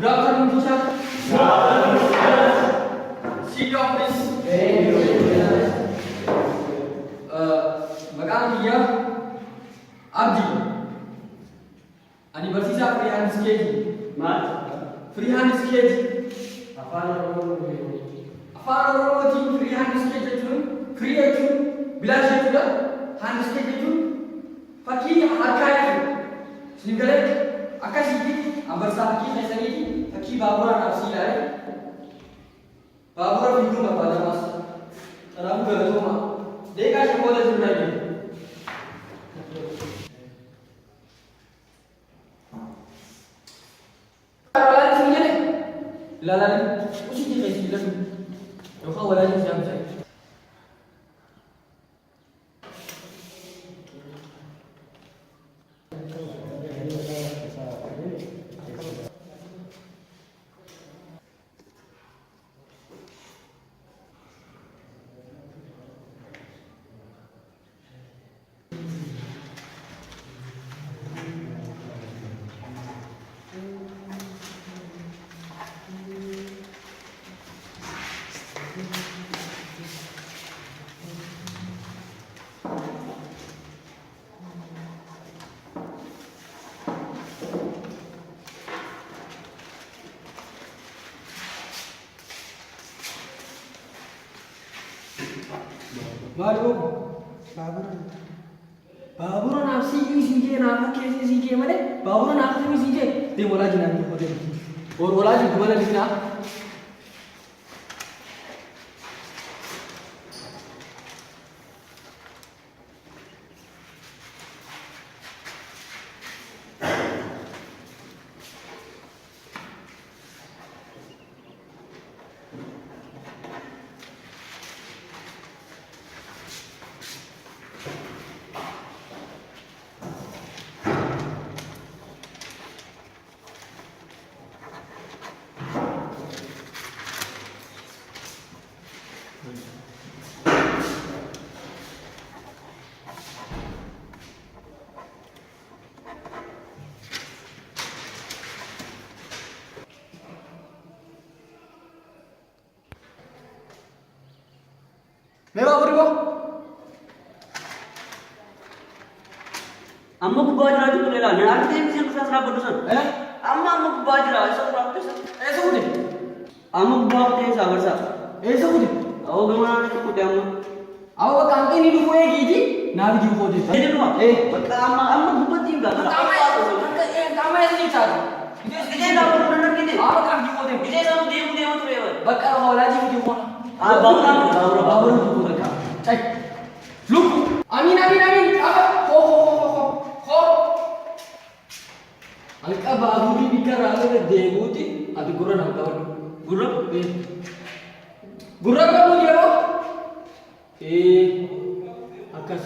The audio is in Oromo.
Good afternoon, teacher. Good afternoon. Sit down, please. Maqaan kiyya Abdii. Ani barsiisaa Firihand Iskeeti. Maal? Firihand Iskeeti. Afaan Oromoo. Afaan Oromootiin Firihand Iskeeti jechuun firii jechuun bilaash jechuudha. Hand Iskeeti jechuun fakkii harkaa jechuudha. Isin galee akkasitti barsiisaa fakkii keessaniiti fakkii baaburaan absii ilaalee baabura fiiguu barbaadamas. Kanaafuu galatooma. Deeqaa ishee booda jiru naa jenna. Ilaalaani usitti keessi ilaalu yookaan walaajii isaa bitaa. Mario, babura naaf siyyuu siikee naaf akkeessi siikee malee babura naaf tami siikee deem walaa jinaan tokko deem walaa jirtu bala lisinaa. Mee baaburi koo Amma gubbaa jiraatu kun ilaali. Naan argitee misiin kutaa siraa godhu san. Amma gubbaa jira. Isa kutaa kutaa san. eessa kute? Amma gubbaa kutee isaa barsaa. Eessa kute? Awwa gamaa kutee amma. Awwa bakka hanqinni dhufuu eegiiti naaf itti dhufuu hojjeta. Jedhuma. Bakka amma gubbatti hin gaafata. Qaama eessa jechaati? Gidee gaafa kun argite. Bakka abdii koo deemu. Gidee gaafa deemu ture bara. Bakka walaajii fidii koona. Baabura dhufuu bakka. Cay. Lukku. Amiin. Qaaba. Hoo. Halqa baaburri bikka raafame deemuuti ati gurra nama qabadhu. Gurra? Gurra qabu yeroo? Akkas.